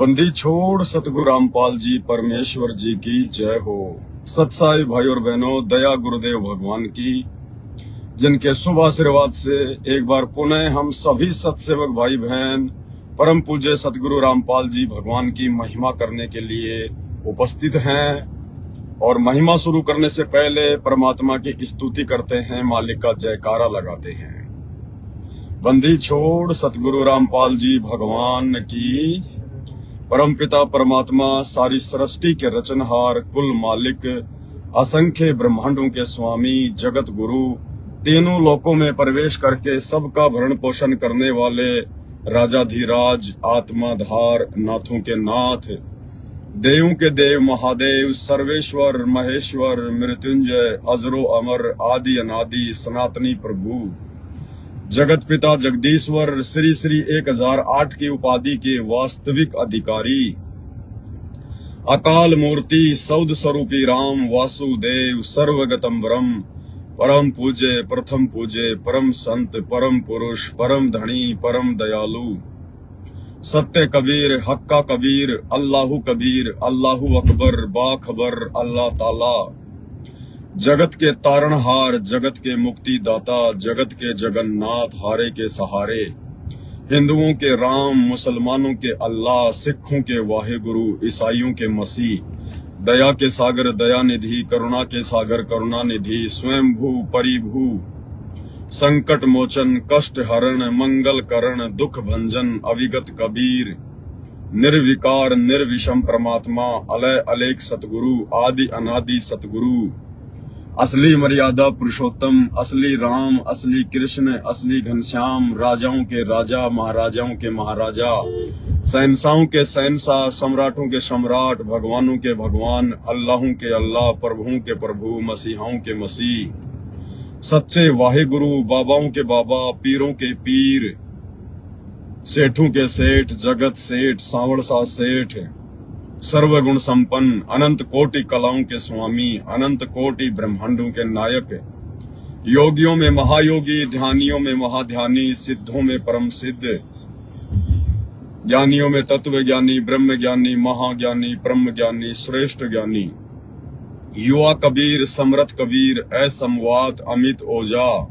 बंदी छोड़ सतगुरु रामपाल जी परमेश्वर जी की जय हो। सत्साई भाई और बहनों, दया गुरुदेव भगवान की, जिनके शुभ आशीर्वाद से एक बार पुनः हम सभी सत्सेवक भाई बहन परम पूज्य सतगुरु रामपाल जी भगवान की महिमा करने के लिए उपस्थित हैं। और महिमा शुरू करने से पहले परमात्मा की स्तुति करते हैं, मालिक का जयकारा लगाते हैं। बंदी छोड़ सतगुरु रामपाल जी भगवान की, परमपिता परमात्मा सारी सृष्टि के रचनहार, कुल मालिक, असंख्य ब्रह्मांडों के स्वामी, जगत गुरु, तीनों लोकों में प्रवेश करके सबका भरण पोषण करने वाले राजाधिराज, आत्माधार, नाथों के नाथ, देवों के देव, महादेव, सर्वेश्वर, महेश्वर, मृत्युंजय, अजरो अमर, आदि अनादि, सनातनी प्रभु, जगत पिता जगदीश्वर, श्री श्री 1008 की उपाधि के वास्तविक अधिकारी, अकाल मूर्ति, सौद स्वरूपी राम, वासुदेव, सर्वगतम ब्रह्म, परम पूज्य, प्रथम पूज्य, परम संत, परम पुरुष, परम धनी, परम दयालु, सत्य कबीर, हक्का कबीर, अल्लाहु कबीर, अल्लाहु अकबर, बाखबर, अल्लाह ताला, जगत के तारणहार, जगत के मुक्तिदाता, जगत के जगन्नाथ, हारे के सहारे, हिंदुओं के राम, मुसलमानों के अल्लाह, सिखों के वाहेगुरु, ईसाइयों के मसीह, दया के सागर दया निधि, करुणा के सागर करुणा निधि, स्वयंभू परिभू, संकट मोचन, कष्ट हरण, मंगल करण, दुख भंजन, अविगत कबीर, निर्विकार निर्विषम परमात्मा, अलय अलेख सतगुरु, आदि अनादि सतगुरु, असली मर्यादा पुरुषोत्तम, असली राम, असली कृष्ण, असली घनश्याम, राजाओं के राजा, महाराजाओं के महाराजा, शहंशाहों के शहंशाह, सम्राटों के सम्राट, भगवानों के भगवान, अल्लाहों के अल्लाह, प्रभुओं के प्रभु, मसीहाओं के मसीह, सच्चे वाहेगुरु, बाबाओं के बाबा, पीरों के पीर, सेठों के सेठ, जगत सेठ, सांवरसा सेठ, सर्वगुण संपन्न, अनंत कोटि कलाओं के स्वामी, अनंत कोटि ब्रह्मांडों के नायक, योगियों में महायोगी, ध्यानियों में महाध्यानी, सिद्धों में परम सिद्ध, ज्ञानियों में तत्व ज्ञानी, ब्रह्म ज्ञानी, महाज्ञानी, ब्रह्म ज्ञानी, श्रेष्ठ ज्ञानी, युवा कबीर, समरथ कबीर, असमवात, अमित ओजा,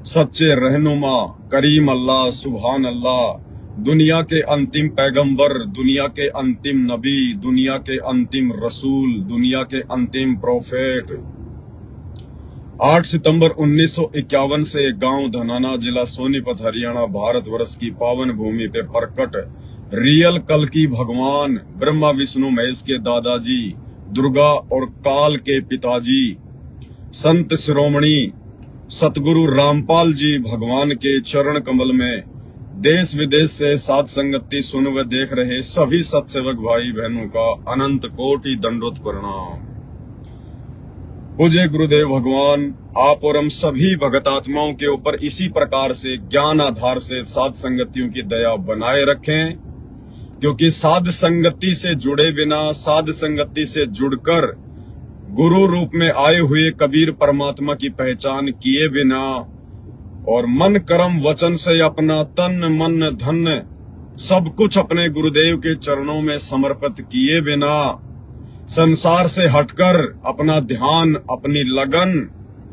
सच्चे रहनुमा, करीम अल्लाह, सुभान अल्लाह, दुनिया के अंतिम पैगंबर, दुनिया के अंतिम नबी, दुनिया के अंतिम रसूल, दुनिया के अंतिम प्रोफेट, 8 सितंबर 1951 से गांव धनाना, जिला सोनीपत, हरियाणा, भारतवर्ष की पावन भूमि पे प्रकट रियल कल्कि भगवान, ब्रह्मा विष्णु महेश के दादाजी, दुर्गा और काल के पिताजी, संत शिरोमणि सतगुरु रामपाल जी भगवान के चरण कमल में देश विदेश से साध संगति सुन व देख रहे सभी सत्सेवक भाई बहनों का अनंत कोटि दंडोत प्रणाम। पूज्य गुरुदेव भगवान आप और हम सभी भगत आत्माओं के ऊपर इसी प्रकार से ज्ञान आधार से साध संगतियों की दया बनाए रखें, क्योंकि साध संगति से जुड़े बिना, साध संगति से जुड़कर गुरु रूप में आए हुए कबीर परमात्मा की पहचान किए बिना और मन कर्म वचन से अपना तन मन धन सब कुछ अपने गुरुदेव के चरणों में समर्पित किए बिना, संसार से हटकर अपना ध्यान, अपनी लगन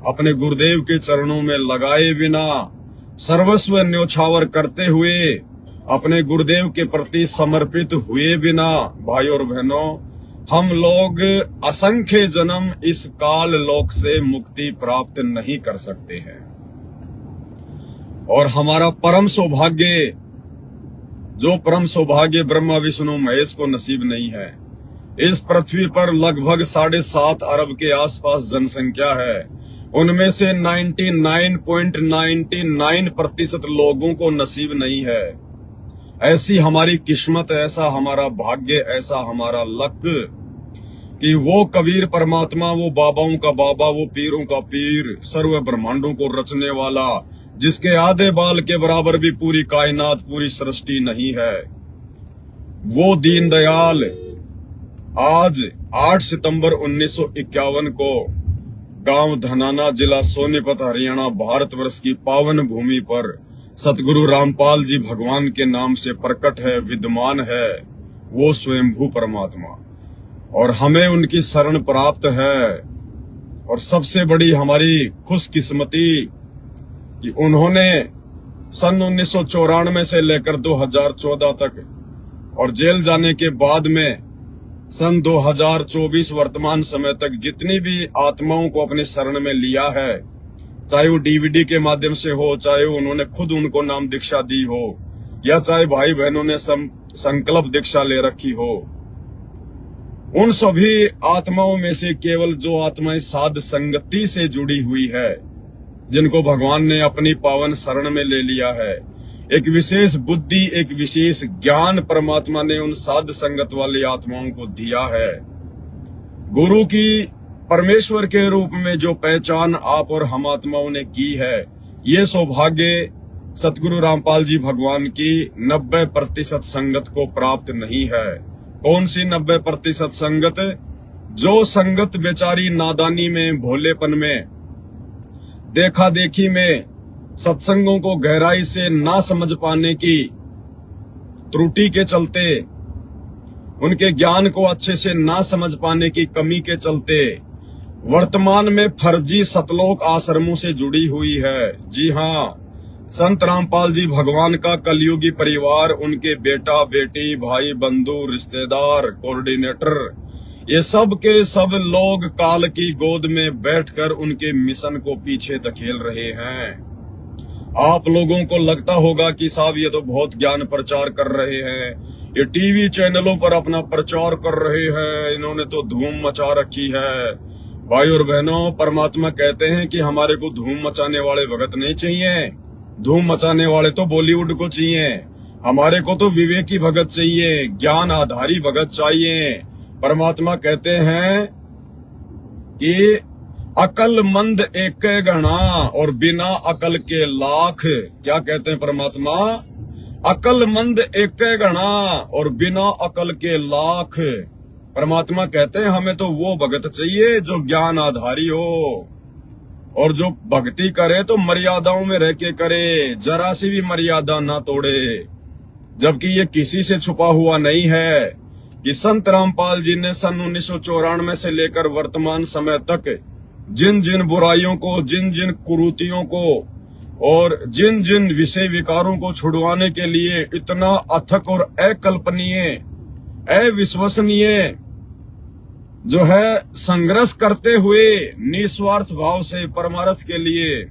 अपने गुरुदेव के चरणों में लगाए बिना, सर्वस्व न्योछावर करते हुए अपने गुरुदेव के प्रति समर्पित हुए बिना, भाई और बहनों, हम लोग असंख्य जन्म इस काल लोक से मुक्ति प्राप्त नहीं कर सकते हैं। और हमारा परम सौभाग्य, जो परम सौभाग्य ब्रह्मा विष्णु महेश को नसीब नहीं है। इस पृथ्वी पर लगभग 7.5 अरब के आसपास जनसंख्या है, उनमें से 99.99% लोगों को नसीब नहीं है। ऐसी हमारी किस्मत, ऐसा हमारा भाग्य, ऐसा हमारा लक कि वो कबीर परमात्मा, वो बाबाओं का बाबा, वो पीरों का पीर, सर्व ब्रह्मांडों को रचने वाला, जिसके आधे बाल के बराबर भी पूरी कायनात, पूरी सृष्टि नहीं है, वो दीनदयाल आज 8 सितंबर 1951 को गांव धनाना, जिला सोनीपत, हरियाणा, भारतवर्ष की पावन भूमि पर सतगुरु रामपाल जी भगवान के नाम से प्रकट है, विद्यमान है। वो स्वयंभू परमात्मा, और हमें उनकी शरण प्राप्त है। और सबसे बड़ी हमारी खुशकिस्मती कि उन्होंने सन 1994 से लेकर 2014 तक और जेल जाने के बाद में सन 2024 वर्तमान समय तक जितनी भी आत्माओं को अपने शरण में लिया है, चाहे वो डीवीडी के माध्यम से हो, चाहे उन्होंने खुद उनको नाम दीक्षा दी हो, या चाहे भाई बहनों ने संकल्प दीक्षा ले रखी हो, उन सभी आत्माओं में से केवल जो आत्माएं साध संगति से जुड़ी हुई है, जिनको भगवान ने अपनी पावन शरण में ले लिया है, एक विशेष बुद्धि, एक विशेष ज्ञान परमात्मा ने उन साध संगत वाली आत्माओं को दिया है। गुरु की परमेश्वर के रूप में जो पहचान आप और हम आत्माओं ने की है, ये सौभाग्य सतगुरु रामपाल जी भगवान की 90% संगत को प्राप्त नहीं है। कौन सी 90% संगत? जो संगत बेचारी नादानी में, भोलेपन में, देखा देखी में, सत्संगों को गहराई से ना समझ पाने की त्रुटि के चलते, उनके ज्ञान को अच्छे से ना समझ पाने की कमी के चलते वर्तमान में फर्जी सतलोक आश्रमों से जुड़ी हुई है। जी हाँ, संत रामपाल जी भगवान का कलयुगी परिवार, उनके बेटा बेटी, भाई बंधु, रिश्तेदार, कोऑर्डिनेटर, ये सब के सब लोग काल की गोद में बैठकर उनके मिशन को पीछे धकेल रहे हैं। आप लोगों को लगता होगा कि साहब ये तो बहुत ज्ञान प्रचार कर रहे हैं, ये टीवी चैनलों पर अपना प्रचार कर रहे हैं, इन्होंने तो धूम मचा रखी है। भाई और बहनों, परमात्मा कहते हैं कि हमारे को धूम मचाने वाले भगत नहीं चाहिए, धूम मचाने वाले तो बॉलीवुड को चाहिए, हमारे को तो विवेकी भगत चाहिए, ज्ञान आधारी भगत चाहिए। परमात्मा कहते हैं कि अकलमंद एक गणा और बिना अकल के लाख। क्या कहते हैं परमात्मा? अकलमंद एक गणा और बिना अकल के लाख। परमात्मा कहते हैं हमें तो वो भगत चाहिए जो ज्ञान आधारी हो, और जो भक्ति करे तो मर्यादाओं में रह के करे, जरा सी भी मर्यादा ना तोड़े। जबकि ये किसी से छुपा हुआ नहीं है कि संत रामपाल जी ने सन 1994 से लेकर वर्तमान समय तक जिन जिन बुराइयों को, जिन जिन कुरीतियों को और जिन जिन विषय विकारों को छुड़वाने के लिए इतना अथक और अकल्पनीय, अविश्वसनीय जो है संघर्ष करते हुए निस्वार्थ भाव से परमार्थ के लिए,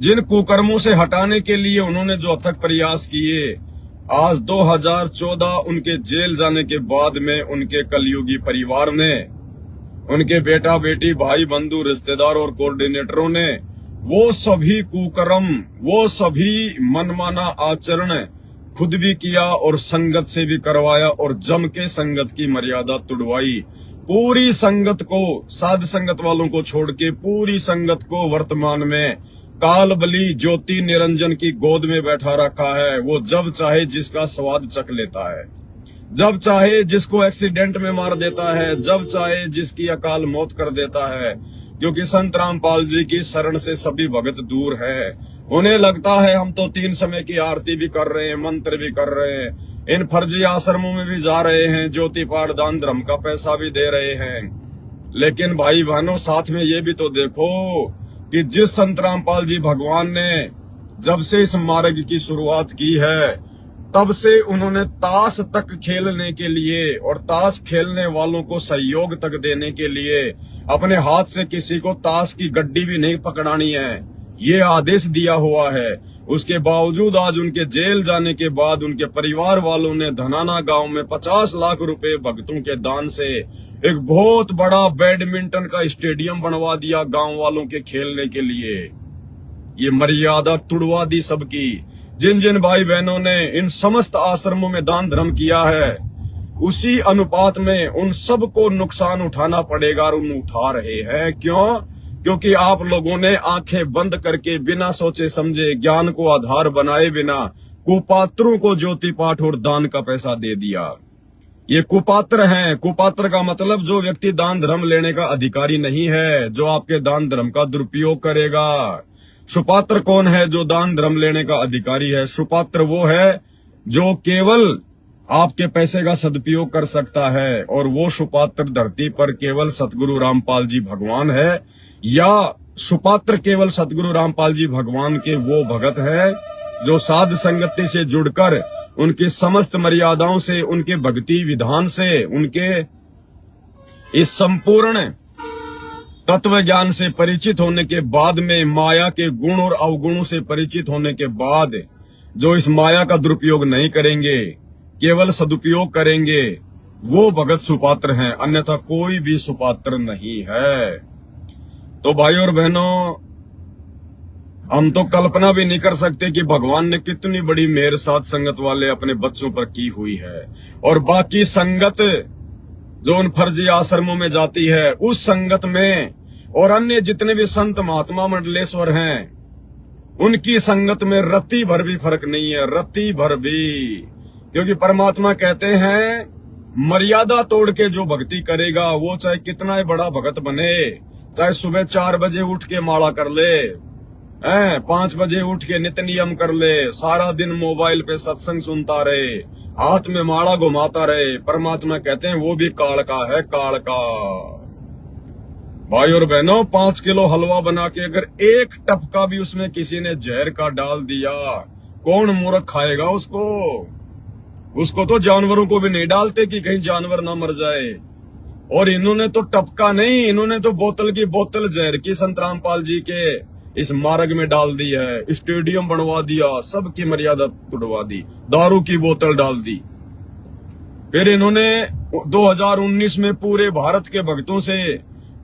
जिन कुकर्मों से हटाने के लिए उन्होंने जो अथक प्रयास किए, आज 2014 उनके जेल जाने के बाद में उनके कलयुगी परिवार ने, उनके बेटा बेटी, भाई बंधु, रिश्तेदार और कोऑर्डिनेटरों ने वो सभी कुकर्म, वो सभी मनमाना आचरण खुद भी किया और संगत से भी करवाया और जम के संगत की मर्यादा तुड़वाई। पूरी संगत को, साध संगत वालों को छोड़ के पूरी संगत को वर्तमान में काल बली ज्योति निरंजन की गोद में बैठा रखा है। वो जब चाहे जिसका स्वाद चख लेता है, जब चाहे जिसको एक्सीडेंट में मार देता है, जब चाहे जिसकी अकाल मौत कर देता है, क्योंकि संत रामपाल जी की शरण से सभी भगत दूर है। उन्हें लगता है हम तो 3 समय की आरती भी कर रहे हैं, मंत्र भी कर रहे हैं, इन फर्जी आश्रमों में भी जा रहे हैं, ज्योति पाठ दान धर्म का पैसा भी दे रहे हैं। लेकिन भाई बहनों, साथ में ये भी तो देखो कि जिस संत रामपाल जी भगवान ने जब से इस मार्ग की शुरुआत की है, तब से उन्होंने ताश तक खेलने के लिए और ताश खेलने वालों को सहयोग तक देने के लिए अपने हाथ से किसी को ताश की गड्डी भी नहीं पकड़ानी है, ये आदेश दिया हुआ है। उसके बावजूद आज उनके जेल जाने के बाद उनके परिवार वालों ने धनाना गांव में 50 लाख रुपए भक्तों के दान से एक बहुत बड़ा बैडमिंटन का स्टेडियम बनवा दिया गांव वालों के खेलने के लिए। ये मर्यादा तुड़वा दी सबकी। जिन जिन भाई बहनों ने इन समस्त आश्रमों में दान धर्म किया है, उसी अनुपात में उन सबको नुकसान उठाना पड़ेगा और उन उठा रहे हैं। क्यों? क्योंकि आप लोगों ने आंखें बंद करके बिना सोचे समझे, ज्ञान को आधार बनाए बिना कुपात्रों को ज्योति पाठ और दान का पैसा दे दिया। ये कुपात्र हैं। कुपात्र का मतलब जो व्यक्ति दान धर्म लेने का अधिकारी नहीं है, जो आपके दान धर्म का दुरुपयोग करेगा। सुपात्र कौन है? जो दान धर्म लेने का अधिकारी है। सुपात्र वो है जो केवल आपके पैसे का सदुपयोग कर सकता है, और वो सुपात्र धरती पर केवल सतगुरु रामपाल जी भगवान है, या सुपात्र केवल सतगुरु रामपाल जी भगवान के वो भगत है जो साध संगति से जुड़कर उनकी समस्त मर्यादाओं से, उनके भक्ति विधान से, उनके इस संपूर्ण तत्व ज्ञान से परिचित होने के बाद में, माया के गुण और अवगुणों से परिचित होने के बाद, जो इस माया का दुरुपयोग नहीं करेंगे, केवल सदुपयोग करेंगे, वो भगत सुपात्र हैं, अन्यथा कोई भी सुपात्र नहीं है। तो भाई और बहनों, हम तो कल्पना भी नहीं कर सकते कि भगवान ने कितनी बड़ी मेहर साथ संगत वाले अपने बच्चों पर की हुई है। और बाकी संगत जो उन फर्जी आश्रमों में जाती है, उस संगत में और अन्य जितने भी संत महात्मा मंडलेश्वर हैं, उनकी संगत में रत्ती भर भी फर्क नहीं है, रत्ती भर भी। क्योंकि परमात्मा कहते हैं, मर्यादा तोड़ के जो भक्ति करेगा वो चाहे कितना ही बड़ा भगत बने, चाहे सुबह 4 बजे उठ के माला कर ले, 5 बजे उठ के नित्य नियम कर ले, सारा दिन मोबाइल पे सत्संग सुनता रहे, हाथ में माला घुमाता रहे, परमात्मा कहते हैं वो भी काल का है, काल का। भाई और बहनों, 5 किलो हलवा बना के अगर एक टपका भी उसमें किसी ने जहर का डाल दिया, कौन मूर्ख खाएगा उसको? उसको तो जानवरों को भी नहीं डालते कि कहीं जानवर ना मर जाए। और इन्होंने तो टपका नहीं, इन्होंने तो बोतल की बोतल जहर की संत रामपाल जी के इस मार्ग में डाल दी है, स्टेडियम बनवा दिया, सबकी मर्यादा तोड़वा दी, दारू की बोतल डाल दी। फिर इन्होंने 2019 में पूरे भारत के भक्तों से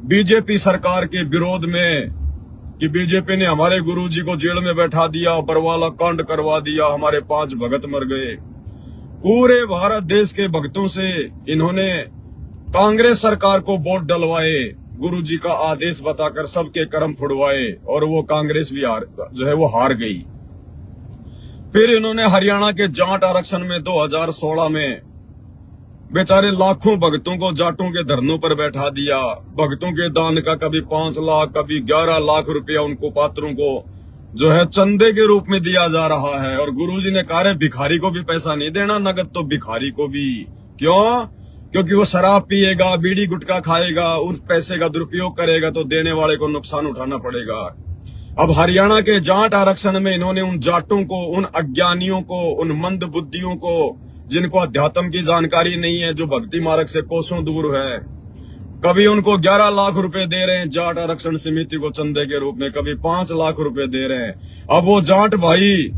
बीजेपी सरकार के विरोध में, कि बीजेपी ने हमारे गुरुजी को जेल में बैठा दिया, बरवाला कांड करवा दिया, हमारे 5 भगत मर गए, पूरे भारत देश के भक्तों से इन्होंने कांग्रेस सरकार को वोट डलवाए, गुरुजी का आदेश बताकर सबके कर्म फुड़वाए, और वो कांग्रेस भी हार गई। फिर इन्होंने हरियाणा के जाट आरक्षण में 2016 में बेचारे लाखों भक्तों को जाटों के धरनों पर बैठा दिया। भक्तों के दान का कभी 5 लाख, कभी 11 लाख रुपया उनको पात्रों को चंदे के रूप में दिया जा रहा है। और गुरुजी ने कहा, भिखारी को भी पैसा नहीं देना, नगद तो भिखारी को भी। क्यों? क्योंकि वो शराब पिएगा, बीड़ी गुटखा खाएगा, उस पैसे का दुरुपयोग करेगा तो देने वाले को नुकसान उठाना पड़ेगा। अब हरियाणा के जाट आरक्षण में इन्होंने उन जाटों को, उन अज्ञानियों को, उन मंद बुद्धियों को, जिनको अध्यात्म की जानकारी नहीं है, जो भक्ति मार्ग से कोसों दूर है, कभी उनको 11 लाख रुपए दे रहे हैं जाट आरक्षण समिति को चंदे के रूप में, कभी 5 लाख रुपए दे रहे हैं। अब वो जाट भाई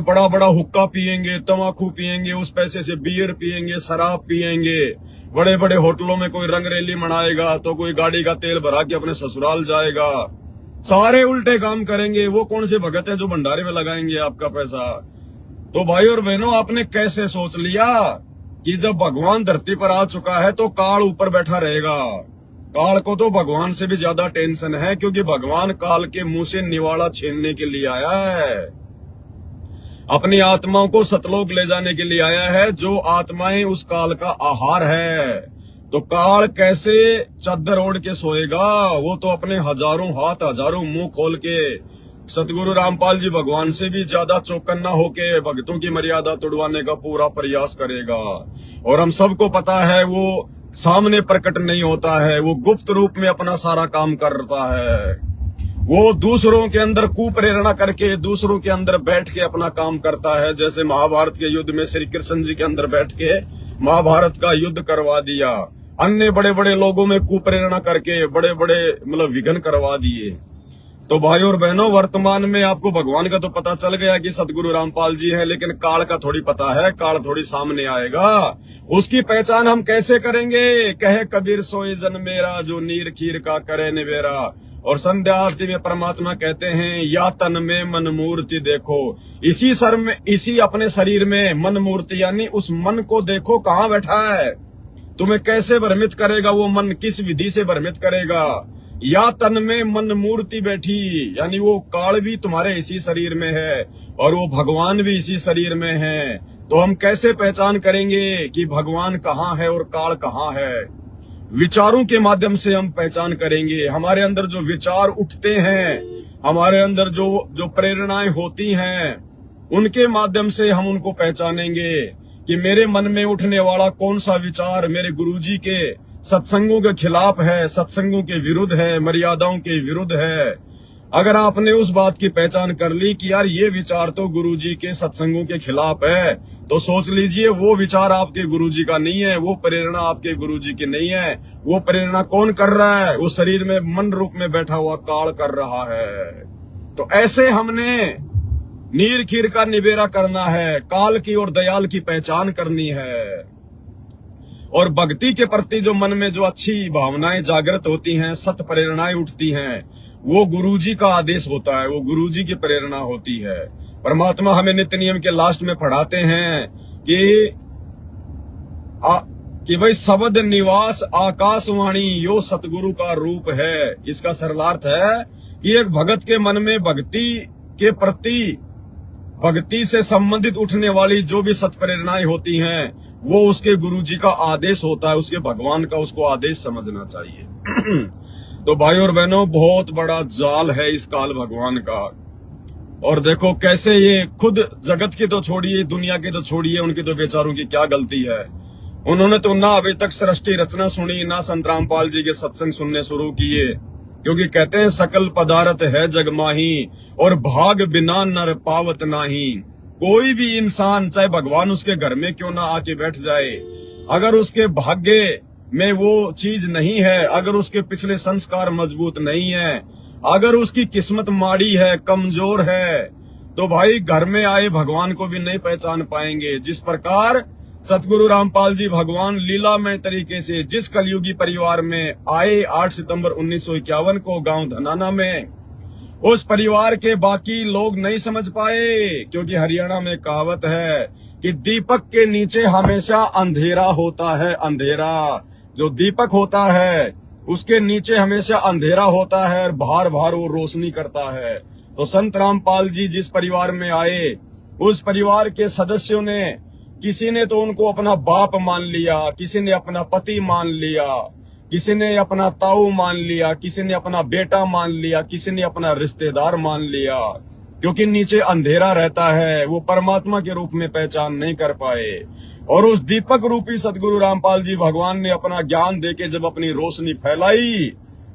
बड़ा बड़ा हुक्का पिएंगे, तमाकू पिएंगे, उस पैसे से बियर पिएंगे, शराब पिएंगे, बड़े बड़े होटलों में कोई रंगरेली मनाएगा तो कोई गाड़ी का तेल भरा के अपने ससुराल जाएगा, सारे उल्टे काम करेंगे। वो कौन से भगत है जो भंडारे में लगाएंगे आपका पैसा? तो भाई और बहनों, आपने कैसे सोच लिया कि जब भगवान धरती पर आ चुका है तो काल ऊपर बैठा रहेगा? काल को तो भगवान से भी ज्यादा टेंशन है, क्योंकि भगवान काल के मुंह से निवाड़ा छीनने के लिए आया है, अपनी आत्माओं को सतलोक ले जाने के लिए आया है, जो आत्माएं उस काल का आहार है। तो काल कैसे चद्दर ओढ़ के सोएगा? वो तो अपने हजारों हाथ, हजारों मुंह खोल के सतगुरु रामपाल जी भगवान से भी ज्यादा चौकन्ना होके भक्तों की मर्यादा तोड़वाने का पूरा प्रयास करेगा। और हम सबको पता है वो सामने प्रकट नहीं होता है, वो गुप्त रूप में अपना सारा काम करता है। वो दूसरों के अंदर कुप्रेरणा करके, दूसरों के अंदर बैठ के अपना काम करता है। जैसे महाभारत के युद्ध में श्री कृष्ण जी के अंदर बैठ के महाभारत का युद्ध करवा दिया, अन्य बड़े बड़े लोगों में कुप्रेरणा करके बड़े बड़े विघ्न करवा दिए। तो भाई और बहनों, वर्तमान में आपको भगवान का तो पता चल गया कि सतगुरु रामपाल जी हैं, लेकिन काल का थोड़ी पता है, काल थोड़ी सामने आएगा। उसकी पहचान हम कैसे करेंगे? कहे कबीर सोई जन मेरा, जो नीर खीर का करे निवेरा। और संध्या आरती में परमात्मा कहते हैं, या तन में मन मूर्ति देखो, इसी सर में, इसी अपने शरीर में मन मूर्ति, यानी उस मन को देखो कहाँ बैठा है। तुम्हें कैसे भ्रमित करेगा वो मन, किस विधि से भ्रमित करेगा? या तन में मन मूर्ति बैठी, यानी वो काल भी तुम्हारे इसी शरीर में है और वो भगवान भी इसी शरीर में है। तो हम कैसे पहचान करेंगे कि भगवान कहाँ है और काल कहाँ है? विचारों के माध्यम से हम पहचान करेंगे। हमारे अंदर जो विचार उठते हैं, हमारे अंदर जो प्रेरणाएं होती हैं, उनके माध्यम से हम उनको पहचानेंगे कि मेरे मन में उठने वाला कौन सा विचार मेरे गुरुजी के सत्संगों के खिलाफ है, सत्संगों के विरुद्ध है, मर्यादाओं के विरुद्ध है। अगर आपने उस बात की पहचान कर ली कि यार ये विचार तो गुरुजी के सत्संगों के खिलाफ है, तो सोच लीजिए वो विचार आपके गुरुजी का नहीं है, वो प्रेरणा आपके गुरुजी की नहीं है। वो प्रेरणा कौन कर रहा है? वो शरीर में मन रूप में बैठा हुआ काल कर रहा है। तो ऐसे हमने नीर खीर का निबेरा करना है, काल की और दयाल की पहचान करनी है। और भक्ति के प्रति जो मन में जो अच्छी भावनाएं जागृत होती हैं, सत प्रेरणाएं उठती हैं, वो गुरुजी का आदेश होता है, वो गुरुजी की प्रेरणा होती है। परमात्मा हमें नित्य नियम के लास्ट में पढ़ाते हैं कि भाई शब्द निवास आकाशवाणी यो सतगुरु का रूप है। इसका सरलार्थ है कि एक भगत के मन में भक्ति के प्रति, भक्ति से संबंधित उठने वाली जो भी सत्प्रेरणाएं होती हैं, वो उसके गुरुजी का आदेश होता है, उसके भगवान का उसको आदेश समझना चाहिए। तो भाई और बहनों, बहुत बड़ा जाल है इस काल भगवान का। और देखो कैसे ये खुद जगत की तो छोड़िए, दुनिया की तो छोड़िए, उनकी तो बेचारों की क्या गलती है। उन्होंने तो ना अभी तक सृष्टि रचना सुनी, ना संत रामपाल जी के सत्संग सुनने शुरू किए, क्योंकि कहते हैं सकल पदार्थ है जग माही और भाग बिना नर पावत नाही। कोई भी इंसान, चाहे भगवान उसके घर में क्यों ना आके बैठ जाए, अगर उसके भाग्य में वो चीज नहीं है, अगर उसके पिछले संस्कार मजबूत नहीं है, अगर उसकी किस्मत माड़ी है, कमजोर है, तो भाई घर में आए भगवान को भी नहीं पहचान पाएंगे। जिस प्रकार सतगुरु रामपाल जी भगवान लीलामय तरीके से जिस कलयुगी परिवार में आए 8 सितंबर 1951 को गांव धनाना में, उस परिवार के बाकी लोग नहीं समझ पाए, क्योंकि हरियाणा में कहावत है कि दीपक के नीचे हमेशा अंधेरा होता है। अंधेरा, जो दीपक होता है उसके नीचे हमेशा अंधेरा होता है और बाहर बाहर वो रोशनी करता है। तो संत रामपाल जी जिस परिवार में आए, उस परिवार के सदस्यों ने, किसी ने तो उनको अपना बाप मान लिया, किसी ने अपना पति मान लिया, किसी ने अपना ताऊ मान लिया, किसी ने अपना बेटा मान लिया, किसी ने अपना रिश्तेदार मान लिया, क्योंकि नीचे अंधेरा रहता है, वो परमात्मा के रूप में पहचान नहीं कर पाए। और उस दीपक रूपी सतगुरु रामपाल जी भगवान ने अपना ज्ञान देके जब अपनी रोशनी फैलाई,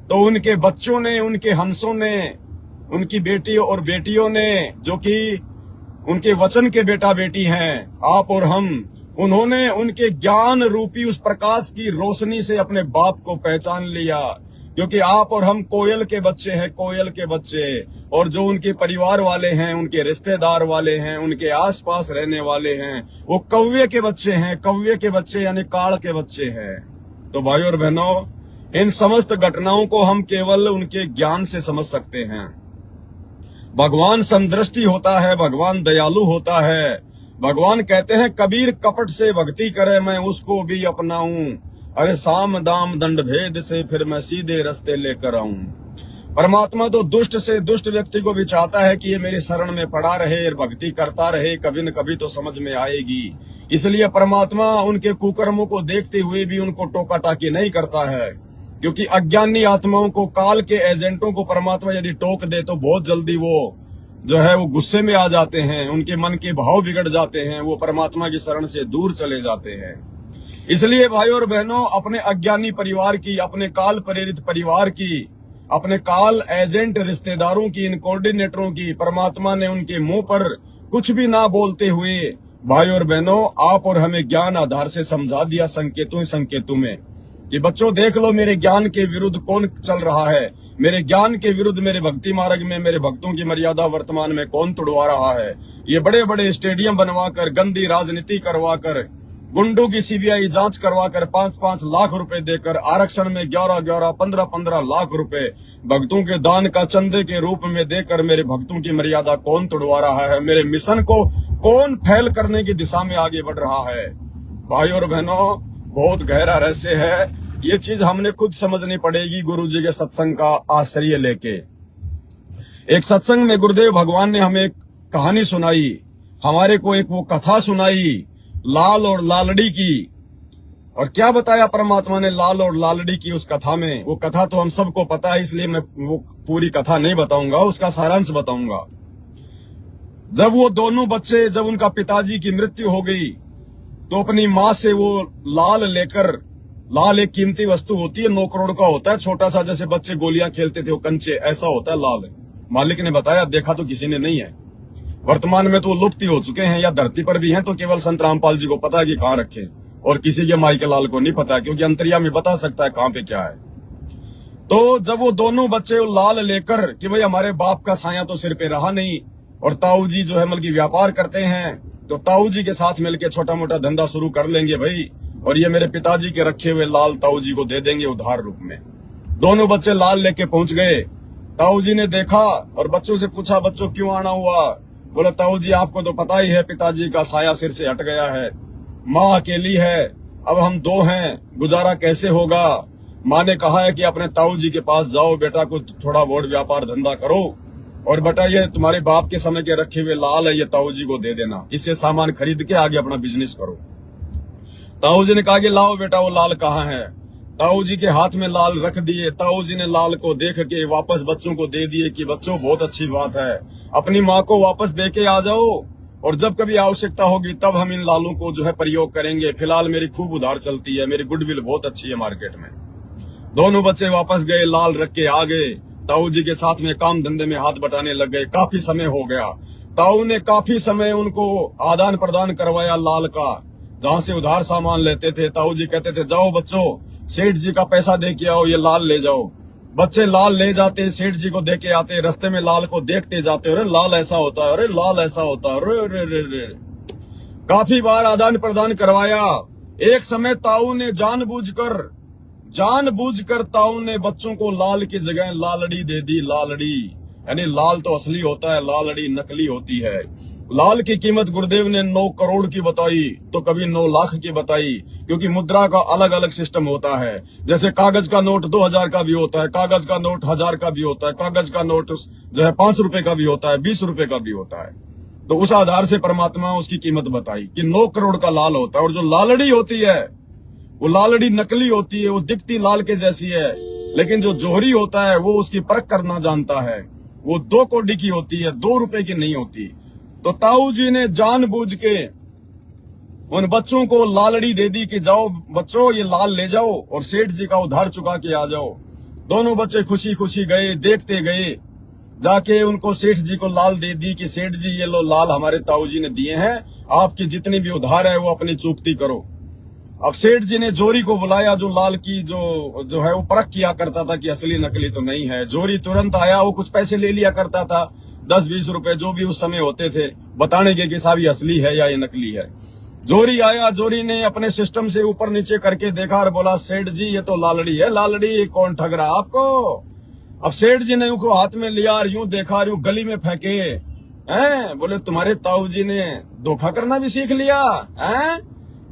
तो उनके बच्चों ने, उनके हंसों ने, उनकी बेटियों और बेटियों ने, जो कि उनके वचन के बेटा बेटी हैं, आप और हम, उन्होंने उनके ज्ञान रूपी उस प्रकाश की रोशनी से अपने बाप को पहचान लिया। क्योंकि आप और हम कोयल के बच्चे हैं, कोयल के बच्चे। और जो उनके परिवार वाले हैं, उनके रिश्तेदार वाले हैं, उनके आसपास रहने वाले हैं, वो कौवे के बच्चे हैं, कौवे के बच्चे यानी काल के बच्चे हैं। तो भाई और बहनों, इन समस्त घटनाओं को हम केवल उनके ज्ञान से समझ सकते हैं। भगवान समदृष्टि होता है, भगवान दयालु होता है। भगवान कहते हैं कबीर कपट से भक्ति करे मैं उसको भी अपनाऊं, अरे साम दाम दंड भेद से फिर मैं सीधे रास्ते लेकर आऊं। परमात्मा तो दुष्ट से दुष्ट व्यक्ति को भी चाहता है कि ये मेरे शरण में पड़ा रहे और भक्ति करता रहे, कभी न कभी तो समझ में आएगी। इसलिए परमात्मा उनके कुकर्मों को देखते हुए भी उनको टोका टाकी नहीं करता है, क्योंकि अज्ञानी आत्माओं को, काल के एजेंटों को परमात्मा यदि टोक दे तो बहुत जल्दी वो जो है वो गुस्से में आ जाते हैं, उनके मन के भाव बिगड़ जाते हैं, वो परमात्मा की शरण से दूर चले जाते हैं। इसलिए भाई और बहनों, अपने अज्ञानी परिवार की, अपने काल प्रेरित परिवार की, अपने काल एजेंट रिश्तेदारों की, इन कोऑर्डिनेटरों की परमात्मा ने उनके मुंह पर कुछ भी ना बोलते हुए भाई और बहनों आप और हमें ज्ञान आधार से समझा दिया, संकेतों में कि बच्चों देख लो मेरे ज्ञान के विरुद्ध कौन चल रहा है, मेरे ज्ञान के विरुद्ध, मेरे भक्ति मार्ग में मेरे भक्तों की मर्यादा वर्तमान में कौन तोड़वा रहा है। ये बड़े बड़े स्टेडियम बनवाकर, गंदी राजनीति करवाकर, गुंडों की सीबीआई जांच करवाकर 5-5 लाख रुपए देकर, आरक्षण में 11-11, 15-15 लाख रुपए भक्तों के दान का चंदे के रूप में देकर मेरे भक्तों की मर्यादा कौन तोड़वा रहा है, मेरे मिशन को कौन फेल करने की दिशा में आगे बढ़ रहा है। भाई और बहनों, बहुत गहरा रहस्य है, ये चीज हमने खुद समझनी पड़ेगी गुरुजी के सत्संग का आश्रय लेके। एक सत्संग में गुरुदेव भगवान ने हमें एक कहानी सुनाई, हमारे को एक वो कथा सुनाई लाल और लालड़ी की। और क्या बताया परमात्मा ने लाल और लालड़ी की उस कथा में? वो कथा तो हम सबको पता है, इसलिए मैं वो पूरी कथा नहीं बताऊंगा, उसका सारांश बताऊंगा। जब वो दोनों बच्चे, जब उनका पिताजी की मृत्यु हो गई, तो अपनी माँ से वो लाल लेकर, लाल एक कीमती वस्तु होती है, 9 करोड़ का होता है, छोटा सा, जैसे बच्चे गोलियां खेलते थे वो कंचे, ऐसा होता है लाल। मालिक ने बताया, देखा तो किसी ने नहीं है। वर्तमान में तो वो लुप्त ही हो चुके हैं, या धरती पर भी हैं तो केवल संत रामपाल जी को पता है कि कहाँ रखे, और किसी के माई के लाल को नहीं पता, क्योंकि अंतर्यामी बता सकता है कहाँ पे क्या है। तो जब वो दोनों बच्चे वो लाल लेकर कि भाई हमारे बाप का साया तो सिर पे रहा नहीं, और ताऊ जी जो है मतलब की व्यापार करते हैं, तो ताऊ जी के साथ मिलकर छोटा मोटा धंधा शुरू कर लेंगे भाई, और ये मेरे पिताजी के रखे हुए लाल ताऊ जी को दे देंगे उधार रूप में। दोनों बच्चे लाल लेके पहुंच गए। ताऊ जी ने देखा और बच्चों से पूछा, बच्चों क्यों आना हुआ? बोले, ताऊ जी आपको तो पता ही है, पिताजी का साया सिर से हट गया है, माँ अकेली है, अब हम 2 हैं, गुजारा कैसे होगा? माँ ने कहा है कि अपने ताऊ जी के पास जाओ बेटा, को थोड़ा बहुत व्यापार धंधा करो, और बेटा ये तुम्हारे बाप के समय के रखे हुए लाल है, ये ताऊ जी को दे देना, इससे सामान खरीद के आगे अपना बिजनेस करो। ताऊ जी ने कहा कि लाओ बेटा वो लाल कहाँ है? ताऊ जी के हाथ में लाल रख दिए। ताऊ जी ने लाल को देख के वापस बच्चों को दे दिए कि बच्चों बहुत अच्छी बात है, अपनी माँ को वापस दे के आ जाओ, और जब कभी आवश्यकता होगी तब हम इन लालों को जो है प्रयोग करेंगे, फिलहाल मेरी खूब उधार चलती है, मेरी गुडविल बहुत अच्छी है मार्केट में। दोनों बच्चे वापस गए, लाल रख के आ गए, ताऊ जी के साथ में काम धंधे में हाथ बटाने लग गए। काफी समय हो गया, ताऊ ने काफी समय उनको आदान प्रदान करवाया लाल का, जहां से उधार सामान लेते थे। ताऊ जी कहते थे, जाओ बच्चों सेठ जी का पैसा दे के आओ, ये लाल ले जाओ। बच्चे लाल ले जाते, सेठ जी को दे के आते, रास्ते में लाल को देखते जाते, अरे लाल ऐसा होता है, अरे लाल ऐसा होता है, अरे अरे अरे। काफी बार आदान प्रदान करवाया। एक समय ताऊ ने जानबूझकर ताऊ ने बच्चों को लाल की जगह लालड़ी दे दी। लालड़ी यानी लाल तो असली होता है, लालड़ी नकली होती है। लाल की कीमत गुरुदेव ने 9 करोड़ की बताई, तो कभी 9 लाख की बताई, क्योंकि मुद्रा का अलग अलग सिस्टम होता है। जैसे कागज का नोट 2000 का भी होता है, कागज का नोट 1000 का भी होता है, कागज का नोट जो है 5 रुपए का भी होता है, 20 रुपए का भी होता है। तो उस आधार से परमात्मा उसकी कीमत बताई कि 9 करोड़ का लाल होता है। और जो लालड़ी होती है वो लालड़ी नकली होती है, वो दिखती लाल के जैसी है, लेकिन जो जोहरी होता है वो उसकी परख करना जानता है, वो 2 कौड़ी की होती है, 2 रुपए की नहीं होती। तो ताऊ जी ने जानबूझ के उन बच्चों को लालड़ी दे दी कि जाओ बच्चों ये लाल ले जाओ और सेठ जी का उधार चुका के आ जाओ। दोनों बच्चे खुशी खुशी गए, देखते गए, जाके उनको सेठ जी को लाल दे दी कि सेठ जी ये लो लाल हमारे ताऊ जी ने दिए हैं, आपकी जितनी भी उधार है वो अपनी चूकती करो। अब सेठ जी ने जोरी को बुलाया, जो लाल की जो है वो परख किया करता था कि असली नकली तो नहीं है। जोरी तुरंत आया, वो कुछ पैसे ले लिया करता था, 10-20 रुपए जो भी उस समय होते थे, बताने के कि साहब ये असली है या ये नकली है। जोरी आया, जोरी ने अपने सिस्टम से ऊपर नीचे करके देखा और बोला, सेठ जी ये तो लालड़ी है, लालड़ी कौन ठग रहा आपको? अब सेठ जी ने उनको हाथ में लिया और यूं देखा, यूं गली में फेंके हैं। बोले, तुम्हारे ताऊ जी ने धोखा करना भी सीख लिया हैं?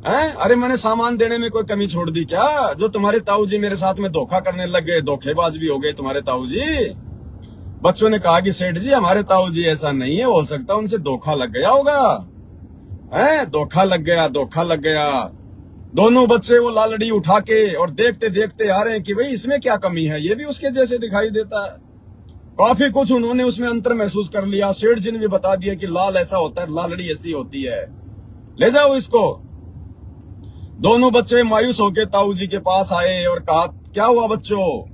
अरे मैंने सामान देने में कोई कमी छोड़ दी क्या? जो तुम्हारे ताऊ जी मेरे साथ में धोखा करने लग गए, धोखेबाज भी हो गए तुम्हारे ताऊ जी। बच्चों ने कहा कि सेठ जी हमारे ताऊ जी ऐसा नहीं है, हो सकता उनसे धोखा लग गया होगा। धोखा लग गया। दोनों बच्चे वो लालड़ी उठा के और देखते देखते आ रहे हैं कि भाई इसमें क्या कमी है, ये भी उसके जैसे दिखाई देता है। काफी कुछ उन्होंने उसमें अंतर महसूस कर लिया। सेठ जी ने भी बता दिया कि लाल ऐसा होता है, लालड़ी ऐसी होती है, ले जाओ इसको। दोनों बच्चे मायूस होके ताऊ जी के पास आए और कहा, क्या हुआ बच्चों?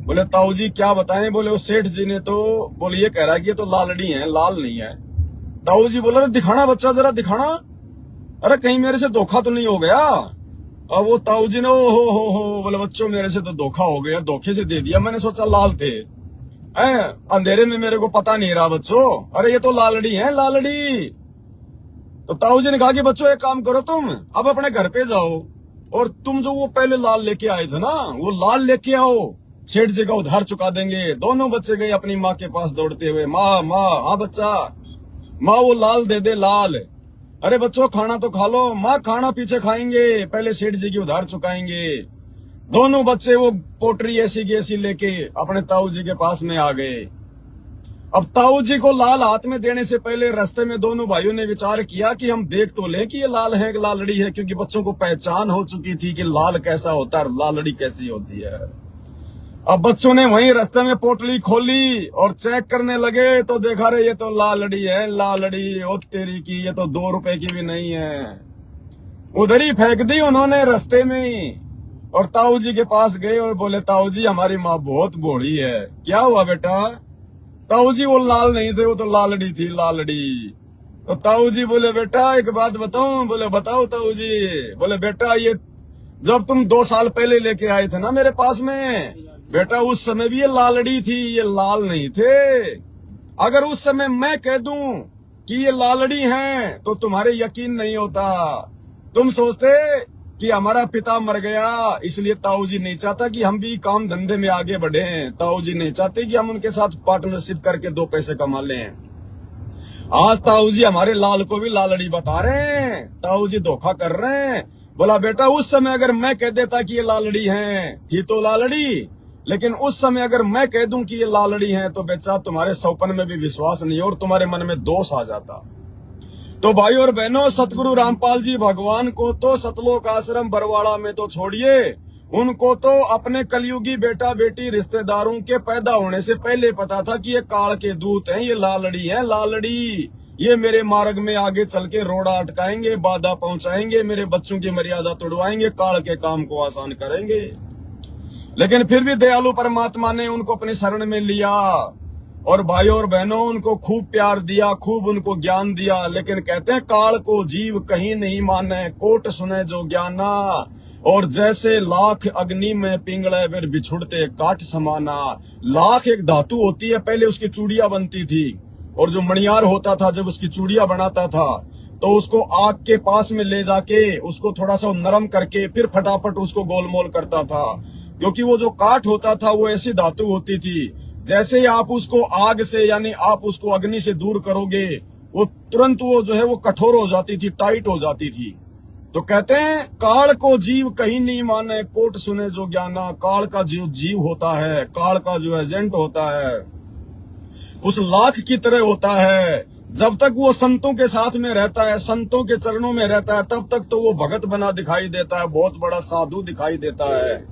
बोले, ताऊ जी क्या बताएं? बोले, वो सेठ जी ने तो बोले ये कह रहा है कि ये तो लालड़ी है, लाल नहीं है। ताऊ जी बोले, दिखाना बच्चा, जरा दिखाना, अरे कहीं मेरे से धोखा तो नहीं हो गया? और वो ताऊ जी ने ओ हो बोले, बच्चों मेरे से तो धोखा हो गया, धोखे से दे दिया, मैंने सोचा लाल थे, अंधेरे में मेरे को पता नहीं रहा बच्चों, अरे ये तो लालड़ी है, लालड़ी। तो ताऊ जी ने कहा कि बच्चों एक काम करो, तुम अब अपने घर पे जाओ और तुम जो वो पहले लाल लेके आए थे ना, वो लाल लेके आओ, सेठ जी का उधार चुका देंगे। दोनों बच्चे गए अपनी माँ के पास दौड़ते हुए, माँ हाँ बच्चा, माँ वो लाल दे दे, लाल। अरे बच्चों खाना तो खा लो। माँ खाना पीछे खाएंगे, पहले सेठ जी की उधार चुकाएंगे। दोनों बच्चे वो पोटरी ऐसी की ऐसी लेके अपने ताऊ जी के पास में आ गए। अब ताऊ जी को लाल हाथ में देने से पहले रास्ते में दोनों भाइयों ने विचार किया कि हम देख तो लें कि ये लाल है कि लालड़ी है, क्योंकि बच्चों को पहचान हो चुकी थी कि लाल कैसा होता है, लालड़ी कैसी होती है। अब बच्चों ने वहीं रास्ते में पोटली खोली और चेक करने लगे, तो देखा रे ये तो लालड़ी है, लालड़ी, ओ तेरी की, ये तो 2 रुपए की भी नहीं है। उधर ही फेंक दी उन्होंने रास्ते में ही। और ताऊ जी के पास गए और बोले ताऊ जी हमारी माँ बहुत भोली है। क्या हुआ बेटा? ताऊ जी वो लाल नहीं थे, वो तो लालड़ी थी, लालड़ी। तो ताऊ जी बोले बेटा एक बात बताऊं? बोले बताओ ताऊ जी। बोले बेटा ये जब तुम 2 साल पहले लेके आए थे ना मेरे पास में, बेटा उस समय भी ये लालड़ी थी, ये लाल नहीं थे। अगर उस समय मैं कह दूं कि ये लालड़ी हैं तो तुम्हारे यकीन नहीं होता। तुम सोचते कि हमारा पिता मर गया इसलिए ताऊ जी नहीं चाहता कि हम भी काम धंधे में आगे बढ़े। ताऊ जी नहीं चाहते कि हम उनके साथ पार्टनरशिप करके 2 पैसे कमा लें। आज ताऊ जी हमारे लाल को भी लालड़ी बता रहे हैं, ताऊ जी धोखा कर रहे हैं। बोला बेटा उस समय अगर मैं कह देता कि ये लालड़ी हैं, थी तो लालड़ी, लेकिन उस समय अगर मैं कह दूं कि ये लालड़ी हैं तो बेचा तुम्हारे सौपन में भी विश्वास नहीं और तुम्हारे मन में दोष आ जाता। तो भाई और बहनों, सतगुरु रामपाल जी भगवान को तो सतलोक आश्रम बरवाड़ा में तो छोड़िए, उनको तो अपने कलयुगी बेटा बेटी रिश्तेदारों के पैदा होने से पहले पता था कि ये काल के दूत हैं, ये लालड़ी हैं, लालड़ी। ये मेरे मार्ग में आगे चल के रोड़ा अटकाएंगे, बाधा पहुंचाएंगे, मेरे बच्चों की मर्यादा तोड़वाएंगे, काल के काम को आसान करेंगे। लेकिन फिर भी दयालु परमात्मा ने उनको अपनी शरण में लिया और भाई और बहनों उनको खूब प्यार दिया, खूब उनको ज्ञान दिया। लेकिन कहते हैं काल को जीव कहीं नहीं माने, कोट सुने जो ज्ञाना। और जैसे लाख अग्नि में पिंगले फिर बिछुड़ते काट समाना। लाख एक धातु होती है, पहले उसकी चूड़ियां बनती थी और जो मणियार होता था जब उसकी चूड़ियां बनाता था तो उसको आग के पास में ले जाके उसको थोड़ा सा नरम करके फिर फटाफट उसको गोलमोल करता था, क्योंकि वो जो काठ होता था वो ऐसी धातु होती थी, जैसे ही आप उसको आग से यानी आप उसको अग्नि से दूर करोगे वो तुरंत वो जो है वो कठोर हो जाती थी, टाइट हो जाती थी। तो कहते हैं काल को जीव कहीं नहीं माने, कोट सुने जो ज्ञाना। काल का जो जीव होता है, काल का जो एजेंट होता है, उस लाख की तरह होता है। जब तक वो संतों के साथ में रहता है, संतों के चरणों में रहता है, तब तक तो वो भगत बना दिखाई देता है, बहुत बड़ा साधु दिखाई देता है।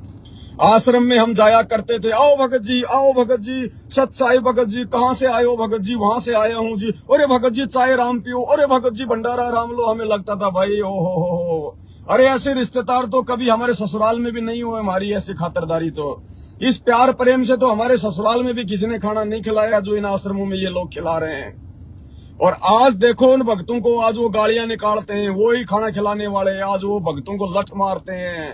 आश्रम में हम जाया करते थे, आओ भगत जी, आओ भगत जी, सत साई भगत जी, कहाँ से आए हो भगत जी? वहां से आया हूँ जी। अरे भगत जी चाय राम पियो, अरे भगत जी भंडारा राम लो। हमें लगता था भाई ओ हो। अरे ऐसे रिश्तेदार तो कभी हमारे ससुराल में भी नहीं हुए, हमारी ऐसी खातिरदारी तो, इस प्यार प्रेम से तो हमारे ससुराल में भी किसी ने खाना नहीं खिलाया जो इन आश्रमों में ये लोग खिला रहे हैं। और आज देखो उन भक्तों को, आज वो गालियां निकालते हैं, वो ही खाना खिलाने वाले आज वो भक्तों को लठ मारते हैं।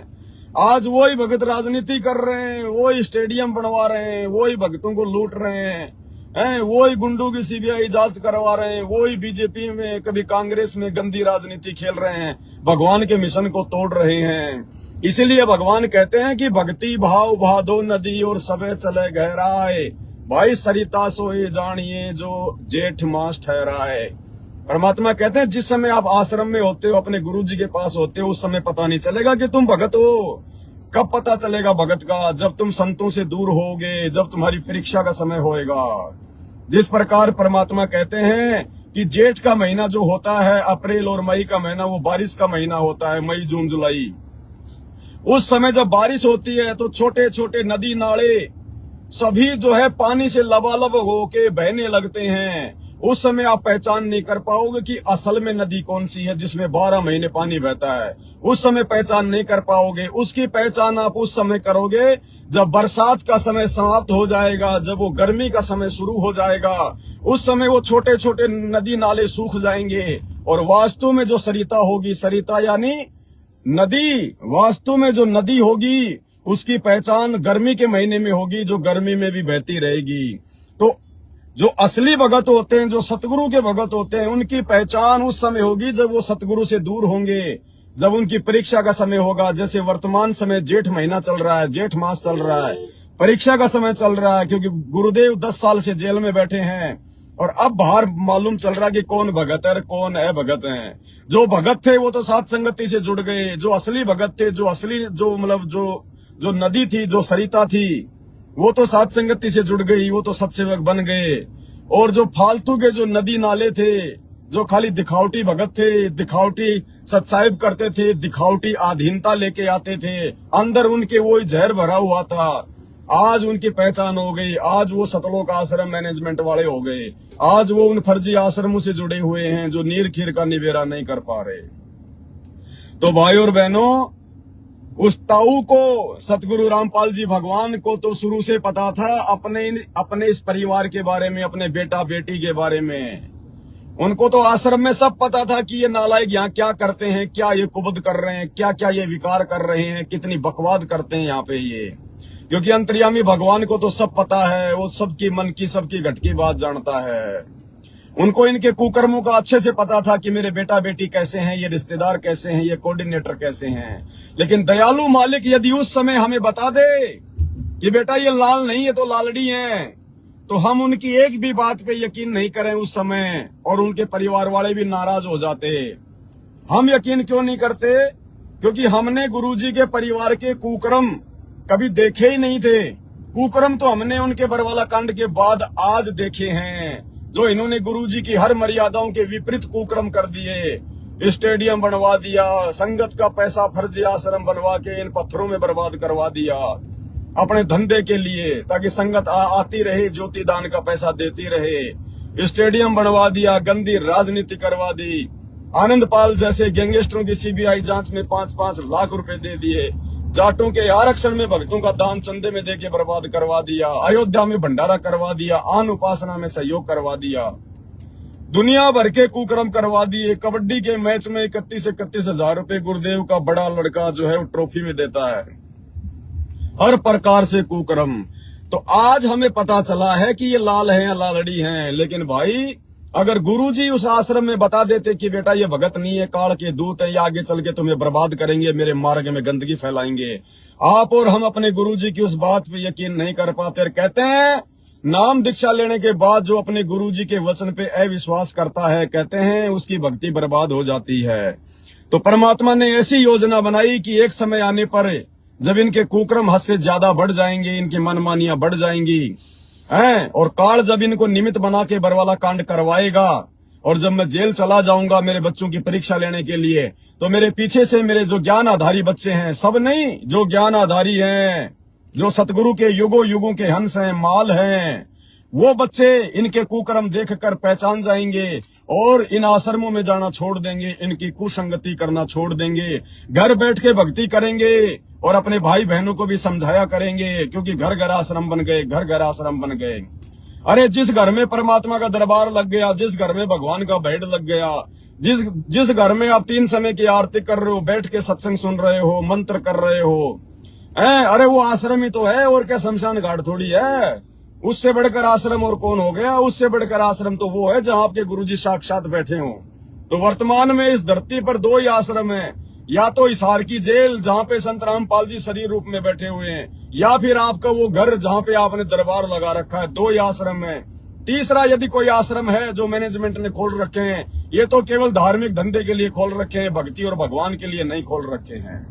आज वो ही भगत राजनीति कर रहे हैं, वो ही स्टेडियम बनवा रहे हैं, वो ही भक्तों को लूट रहे हैं, वो ही गुंडों की सीबीआई जांच करवा रहे हैं, वो ही बीजेपी में कभी कांग्रेस में गंदी राजनीति खेल रहे हैं, भगवान के मिशन को तोड़ रहे हैं। इसीलिए भगवान कहते हैं कि भक्ति भाव भादो नदी और सबे चले गहराए, भाई सरिता सोए जानिए जो जेठ मास ठहराए। परमात्मा कहते हैं जिस समय आप आश्रम में होते हो, अपने गुरु जी के पास होते हो, उस समय पता नहीं चलेगा कि तुम भगत हो। कब पता चलेगा भगत का? जब तुम संतों से दूर होगे, जब तुम्हारी परीक्षा का समय होएगा। जिस प्रकार परमात्मा कहते हैं कि जेठ का महीना जो होता है, अप्रैल और मई का महीना वो बारिश का महीना होता है, मई जून जुलाई। उस समय जब बारिश होती है तो छोटे छोटे नदी नाले सभी जो है पानी से लबालब होके बहने लगते हैं। उस समय आप पहचान नहीं कर पाओगे कि असल में नदी कौन सी है जिसमें 12 महीने पानी बहता है। उस समय पहचान नहीं कर पाओगे। उसकी पहचान आप उस समय करोगे जब बरसात का समय समाप्त हो जाएगा, जब वो गर्मी का समय शुरू हो जाएगा। उस समय वो छोटे छोटे नदी नाले सूख जाएंगे और वास्तु में जो सरिता होगी, सरिता यानी नदी, वास्तु में जो नदी होगी उसकी पहचान गर्मी के महीने में होगी, जो गर्मी में भी बहती रहेगी। तो जो असली भगत होते हैं, जो सतगुरु के भगत होते हैं, उनकी पहचान उस समय होगी जब वो सतगुरु से दूर होंगे, जब उनकी परीक्षा का समय होगा। जैसे वर्तमान समय जेठ महीना चल रहा है, जेठ मास चल रहा है, परीक्षा का समय चल रहा है, क्योंकि गुरुदेव 10 साल से जेल में बैठे हैं और अब बाहर मालूम चल रहा है कि कौन भगत है, कौन है भगत है। जो भगत थे वो तो सात संगति से जुड़ गए, जो असली भगत थे, जो असली जो मतलब जो नदी थी, जो सरिता थी, वो तो सात संगति से जुड़ गई, वो तो सत्सेवक बन गए। और जो फालतू के जो नदी नाले थे, जो खाली दिखावटी भगत थे, दिखावटी सत्साहिब करते थे, दिखावटी अधीनता लेके आते थे, अंदर उनके वो जहर भरा हुआ था, आज उनकी पहचान हो गई। आज वो सतलोक आश्रम मैनेजमेंट वाले हो गए। आज वो उन फर्जी आश्रमों से जुड़े हुए हैं जो नीर खीर का निबेरा नहीं कर पा रहे। तो भाई और बहनों, उस ताऊ को, सतगुरु रामपाल जी भगवान को तो शुरू से पता था अपने इस परिवार के बारे में, अपने बेटा बेटी के बारे में। उनको तो आश्रम में सब पता था कि ये नालायक यहाँ क्या करते हैं, क्या ये कुबद कर रहे हैं, क्या क्या ये विकार कर रहे हैं, कितनी बकवाद करते हैं यहाँ पे ये। क्योंकि अंतर्यामी भगवान को तो सब पता है, वो सबकी मन की, सबकी घट की बात जानता है। उनको इनके कुकर्मों का अच्छे से पता था कि मेरे बेटा बेटी कैसे हैं, ये रिश्तेदार कैसे हैं, ये कोऑर्डिनेटर कैसे हैं। लेकिन दयालु मालिक यदि उस समय हमें बता दे कि बेटा ये लाल नहीं, ये तो लालड़ी हैं, तो हम उनकी एक भी बात पे यकीन नहीं करें उस समय, और उनके परिवार वाले भी नाराज हो जाते। हम यकीन क्यों नहीं करते? क्योंकि हमने गुरुजी के परिवार के कुकर्म कभी देखे ही नहीं थे। कुकर्म तो हमने उनके बरवाला कांड के बाद आज देखे हैं, जो इन्होंने गुरुजी की हर मर्यादाओं के विपरीत कुकर्म कर दिए। स्टेडियम बनवा दिया, संगत का पैसा फर्जी आश्रम बनवा के इन पत्थरों में बर्बाद करवा दिया अपने धंधे के लिए, ताकि संगत आती रहे, ज्योति दान का पैसा देती रहे। स्टेडियम बनवा दिया, गंदी राजनीति करवा दी। आनंद पाल जैसे गैंगस्टरों की सीबीआई जांच में 5-5 लाख रुपए दे दिए। जाटों के आरक्षण में भक्तों का दान चंदे में देके बर्बाद करवा दिया। अयोध्या में भंडारा करवा दिया, आन उपासना में सहयोग करवा दिया। दुनिया भर के कुकर्म करवा दिए। कबड्डी के मैच में 31 हजार रुपए गुरुदेव का बड़ा लड़का जो है वो ट्रॉफी में देता है। हर प्रकार से कुकर्म। तो आज हमें पता चला है कि ये लाल हैं या लालड़ी हैं। लेकिन भाई, अगर गुरुजी उस आश्रम में बता देते कि बेटा ये भगत नहीं है, काल के दूत है, ये आगे चल के तुम्हें बर्बाद करेंगे, मेरे मार्ग में गंदगी फैलाएंगे, आप और हम अपने गुरुजी की उस बात पे यकीन नहीं कर पाते। कहते हैं नाम दीक्षा लेने के बाद जो अपने गुरुजी के वचन पे अविश्वास करता है, कहते हैं उसकी भक्ति बर्बाद हो जाती है। तो परमात्मा ने ऐसी योजना बनाई कि एक समय आने पर जब इनके कुकर्म हद से ज्यादा बढ़ जाएंगे, इनकी मनमानियां बढ़ जाएंगी हैं, और काल जब इनको निमित्त बना के बरवाला कांड करवाएगा, और जब मैं जेल चला जाऊंगा मेरे बच्चों की परीक्षा लेने के लिए, तो मेरे पीछे से मेरे जो ज्ञान आधारी बच्चे हैं, सब नहीं, जो ज्ञान आधारी हैं, जो सतगुरु के युगों युगों के हंस हैं, माल हैं, वो बच्चे इनके कुकर्म देखकर पहचान जाएंगे और इन आश्रमों में जाना छोड़ देंगे, इनकी कुसंगति करना छोड़ देंगे, घर बैठ के भक्ति करेंगे और अपने भाई बहनों को भी समझाया करेंगे। क्योंकि घर घर आश्रम बन गए, घर घर आश्रम बन गए। अरे जिस घर में परमात्मा का दरबार लग गया, जिस घर में भगवान का भेड़ लग गया, जिस घर में आप 3 समय की आरती कर रहे हो, बैठ के सत्संग सुन रहे हो, मंत्र कर रहे हो, अरे वो आश्रम ही तो है, और क्या शमशान घाट थोड़ी है। उससे बढ़कर आश्रम और कौन हो गया? उससे बढ़कर आश्रम तो वो है जहां आपके गुरुजी साक्षात बैठे हो। तो वर्तमान में इस धरती पर 2 ही आश्रम है, या तो हिसार की जेल जहां पे संत रामपाल जी शरीर रूप में बैठे हुए हैं, या फिर आपका वो घर जहां पे आपने दरबार लगा रखा है। 2 ही आश्रम है। तीसरा यदि कोई आश्रम है जो मैनेजमेंट ने खोल रखे हैं, ये तो केवल धार्मिक धंधे के लिए खोल रखे हैं, भक्ति और भगवान के लिए नहीं खोल रखे हैं।